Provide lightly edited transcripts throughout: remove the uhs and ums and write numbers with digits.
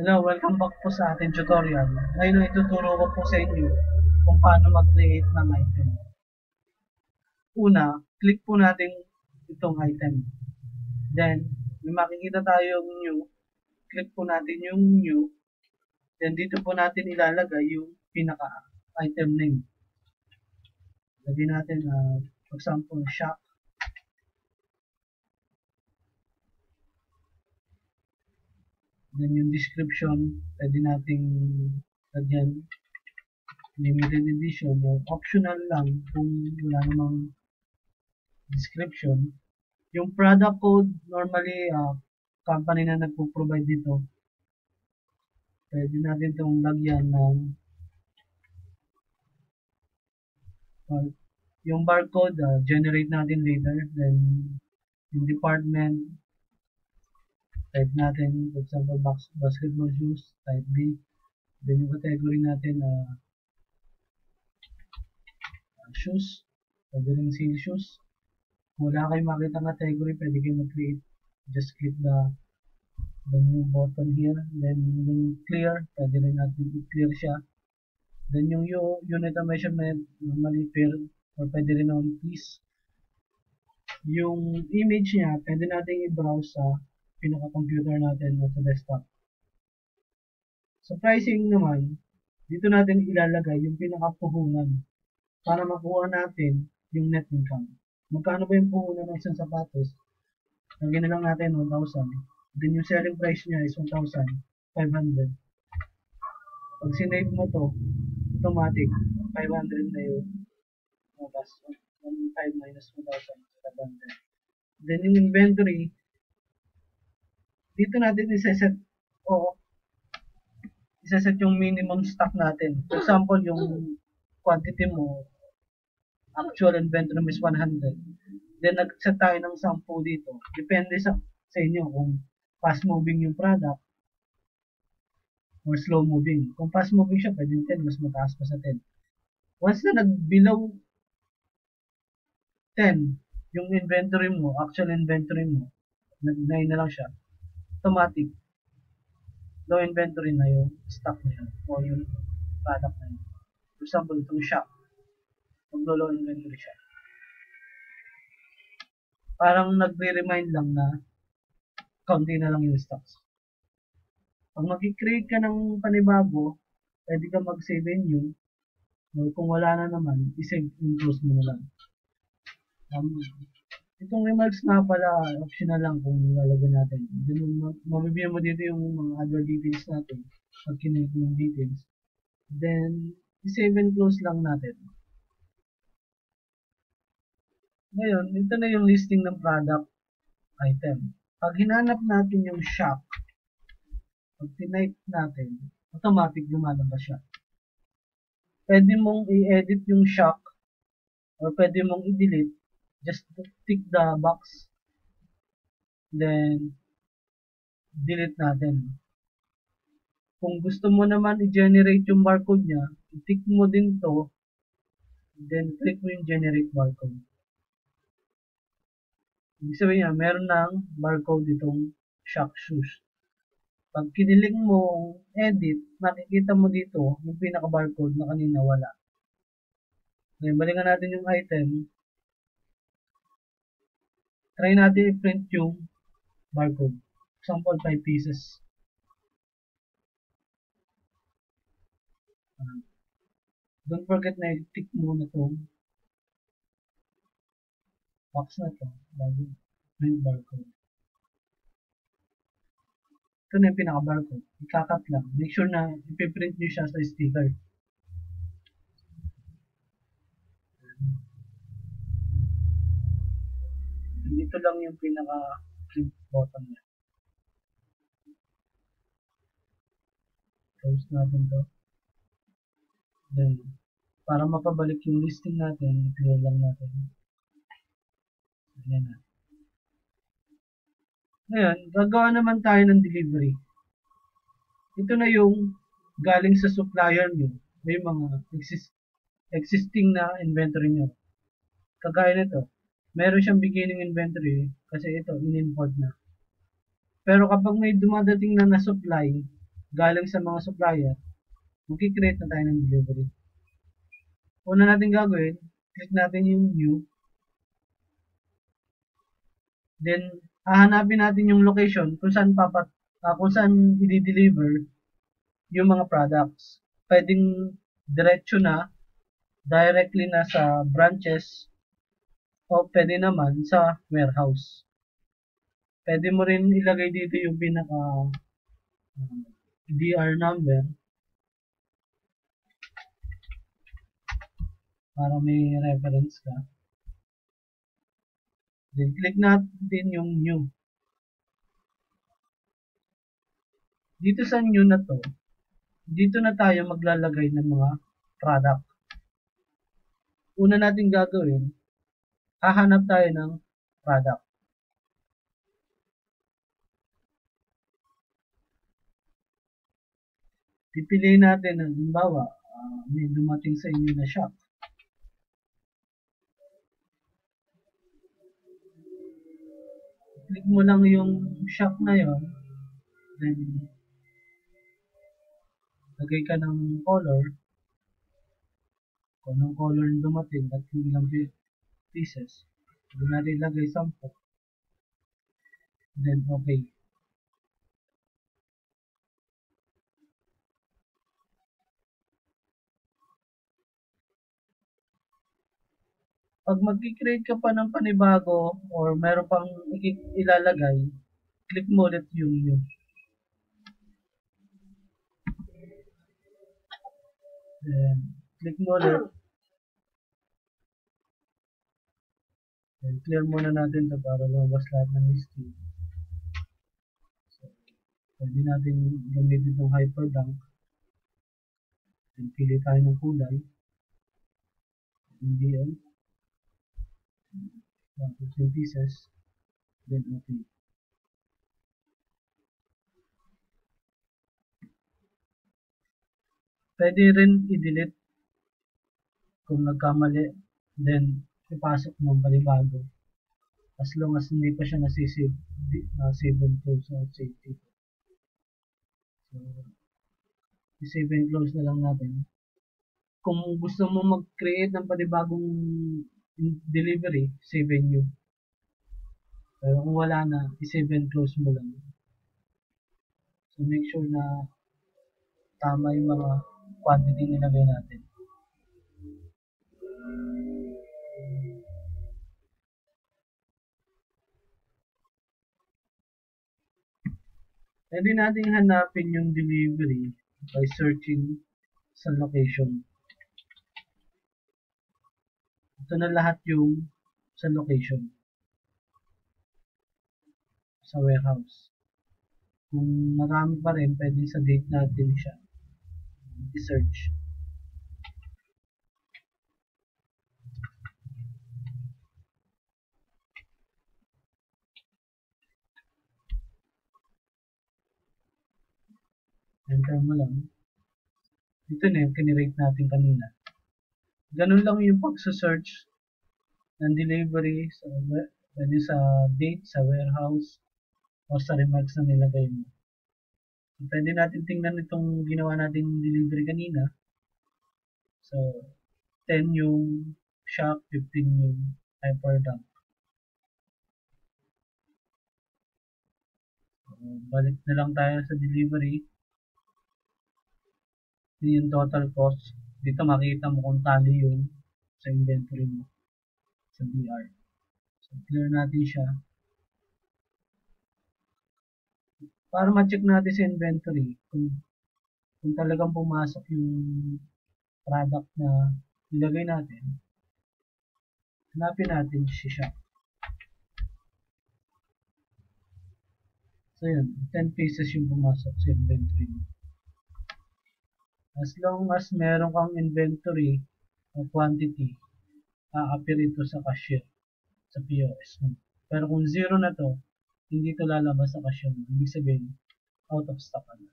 Hello, welcome back po sa ating tutorial. Ngayon ay ituturo ko po sa inyo kung paano mag-create ng item. Una, click po natin itong item. Then, may makikita tayong new. Click po natin yung new. Then, dito po natin ilalagay yung pinaka-item name. Lagyan natin, for example, shop. Then, yung description, pwede nating lagyan limited edition or optional lang kung wala namang description. Yung product code, normally, company na nagpo-provide dito. Pwede natin itong lagyan ng yung barcode, generate natin later. Then, yung department, type natin, for example, basketball shoes, type B. Then, yung category natin, shoes. Pwede rin sale shoes. Kung wala kayong makita ng category, pwede kayo mag-create. Just click the new button here. Then, yung clear, pwede rin natin i-clear siya. Then, yung unit of measurement, normally pair, or pwede rin on piece. Yung image niya, pwede natin i-browse sa pinaka-computer natin o sa desktop. Sa pricing naman, dito natin ilalagay yung pinaka-puhunan para makuha natin yung net income. Magkano ba yung puhunan ng isang sapatos? Lagyan na lang natin 1,000. Then yung selling price niya is 1,500. Pag sinave mo to, automatic, 500 na yun. Tapos, 1,500 minus 1,500. Then yung inventory, dito natin iseset yung minimum stock natin. For example, yung quantity mo, actual inventory mo is 100. Then, nag-set tayo ng 10 dito. Depende sa inyo kung fast moving yung product or slow moving. Kung fast moving siya, pwede 10, mas mataas pa sa 10. Once na nag-below 10, yung inventory mo, actual inventory mo, nag-9 na lang siya, automatic, low inventory na yung stock na yun, o yung product na yun. For example, itong shop, mag-low inventory siya. Parang nagre-remind lang na kaunti na lang yung stocks. Pag mag-create ka ng panibago, pwede ka mag-save and new. Kung wala na naman, i-save and close mo na lang. Itong remarks nga pala, optional lang kung lalagyan natin. Mabibigyan mo dito yung mga other details natin. Pag kinake yung details. Then, i-save and close lang natin. Ngayon, ito na yung listing ng product item. Pag hinanap natin yung shop, pag tinype natin, automatic lumalabas siya. Pwede mong i-edit yung shop or pwede mong i-delete. Just tick the box. Then, delete natin. Kung gusto mo naman i-generate yung barcode niya, i-tick mo din to. Then, click mo yung generate barcode. Ibig sabihin niya, meron ng barcode itong shock shoes. Pag kinilig mo edit, makikita mo dito yung pinaka-barcode na kanina wala. Ngayon, balikan natin yung item. Try natin i-print yung barcode. Example, 5 pieces. Don't forget na i-tick muna itong box na ito bago print barcode. Ito na yung pinaka-barcode. Ikakat lang. Make sure na ipiprint nyo siya sa sticker. Dito lang yung pinaka-print button niya. Close natin to. Then, para mapabalik yung listing natin, i-clear lang natin. Ayan na. Ngayon, gagawa naman tayo ng delivery. Ito na yung galing sa supplier nyo. May mga existing na inventory nyo. Kagaya nito, meron siyang beginning inventory kasi ito, in-import na. Pero kapag may dumadating na na-supply, galing sa mga supplier, mag-create na tayo ng delivery. Una natin gagawin, click natin yung new, then hahanapin natin yung location kung saan i-deliver yung mga products. Pwedeng diretso na, directly na sa branches, o pwede naman sa warehouse. Pwede mo rin ilagay dito yung pinaka DR number para may reference ka. Then click natin yung new. Dito sa new na to, dito na tayo maglalagay ng mga product. Una natin gagawin, hahanap tayo ng product. Pipiliin natin, halimbawa, may dumating sa inyo na shop. Click mo lang yung shop na yon, then lagay ka ng color, kung anong color na dumating at kung ilang pieces. Doon natin ilagay 10. Then okay. Pag mag-create ka pa ng panibago or meron pang ilalagay, click mo ulit yung new. Then, click mo ulit. Then, clear muna natin ito para lumabas lahat ng listing. So, pwede natin gamitin itong hyperdunk. Then, pili tayo ng kulay. MDL. 15 pieces. Then, okay. Pwede rin i-delete kung nagkamali. Then, ipasok ng panibago. As long as hindi pa siya nasisave and close or safety. So, i-save and close na lang natin. Kung gusto mo mag-create ng panibagong delivery, save and new. Pero kung wala na, i-save and close mo lang. So, make sure na tama yung mga quantity nilagay natin. Pwede natin hanapin yung delivery by searching sa location. Ito na lahat yung sa location. Sa warehouse. Kung marami pa rin, pwede sa date natin siya i-search. Enter mo lang. Ito na yung kinirate natin kanina. Ganun lang yung pagsa-search ng delivery pwede sa date, sa warehouse, o sa remarks na nilagay mo. So, pwede natin tingnan itong ginawa natin delivery kanina. So, 10 yung shop, 15 yung hyperdunk. So, balik na lang tayo sa delivery. Ito yung total cost. Dito makita mo kung tali yung sa inventory mo sa BR. So, clear natin siya. Para ma-check natin sa inventory kung talagang pumasok yung product na ilagay natin, hanapin natin si shop. So yun, 10 pieces yung pumasok sa inventory mo. As long as meron kang inventory o quantity, a-appear ito sa cashier, sa POS mo. Pero kung zero na to, hindi to lalabas sa cashier mo. Ibig sabihin, out of stock ka na.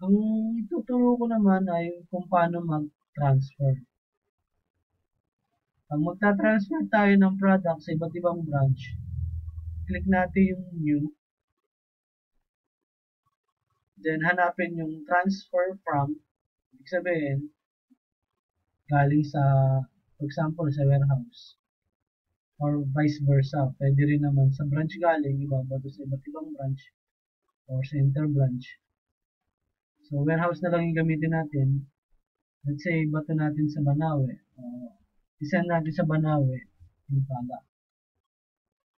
Ang ituturo ko naman ay kung paano mag-transfer. Pag magta-transfer tayo ng product sa iba't ibang branch, click natin yung new. Then, hanapin yung transfer from, ibig sabihin, galing sa, for example, sa warehouse. Or vice versa. Pwede rin naman sa branch galing, ibabato sa iba't ibang branch or sa inter-branch. So, warehouse na lang yung gamitin natin. Let's say, bato natin sa Banawe. Isend natin sa Banawe yung product.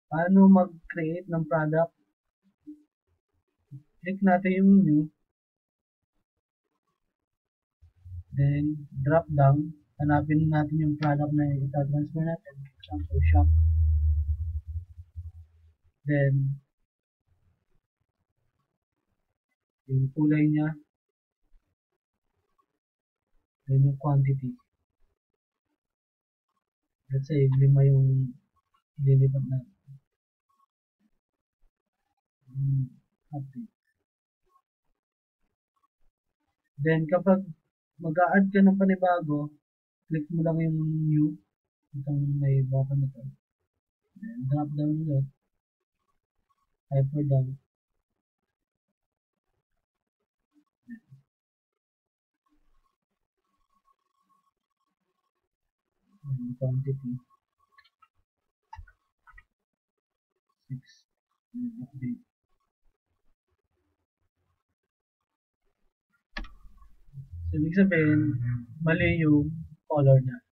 Paano mag-create ng product? Click natin yung new. Then, drop down. Hanapin natin yung product na ita-transfer natin. For example, shop. Then, yung kulay niya. Then, yung quantity. Let's say, 5 yung lilipat natin. Update. Then, kapag mag-a-add ka ng panibago, click mo lang yung new. Itong may button na to. Then, drop down ulit. Hyper down. And quantity. 6. And update. So, ibig sabihin, mali yung color niya.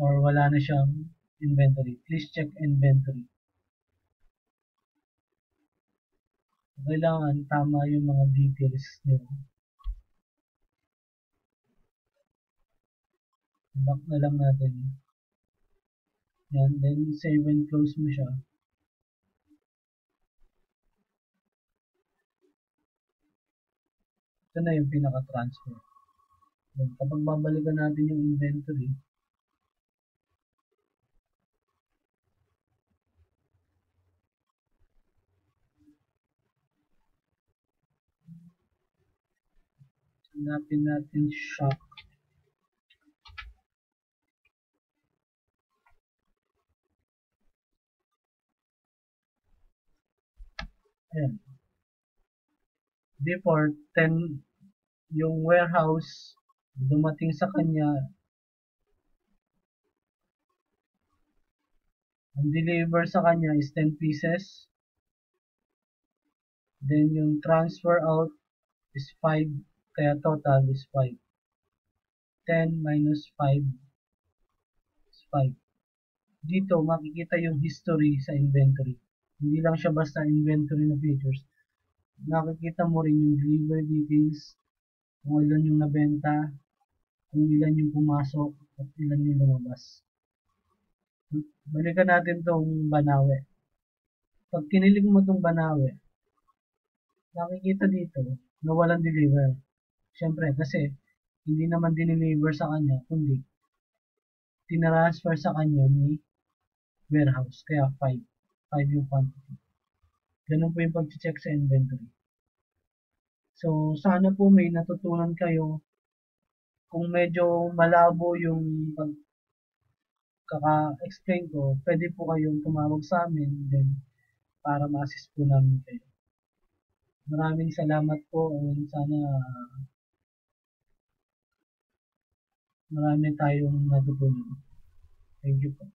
Or wala na siyang inventory. Please check inventory. Kailangan tama yung mga details niyo. Back na lang natin. Yan. Then, save and close mo siya. Ito na yung pinaka-transfer. Then, kapag babalikan natin yung inventory, hanapin natin shop. Ayan. Before, 10 yung warehouse, dumating sa kanya, ang deliver sa kanya is 10 pieces. Then, yung transfer out is 5, kaya total is 5. 10 minus 5 is 5. Dito, makikita yung history sa inventory. Hindi lang siya basta inventory na features. Nakikita mo rin yung delivery details, kung ilan yung nabenta, kung ilan yung pumasok, at ilan yung lumabas. Balikan natin tong Banawe. Pag kinilig mo tong Banawe, nakikita dito na walang deliver. Siyempre, kasi hindi naman dineliver sa kanya, kundi tinransfer sa kanya ni warehouse. Kaya 5. 5 yung quantity. Ganun po yung pag-check sa inventory. So, sana po may natutunan kayo. Kung medyo malabo yung pagkaka-explain ko, pwede po kayong tumawag sa amin then para ma-assist po namin kayo. Maraming salamat po and sana marami tayong natutunan. Thank you po.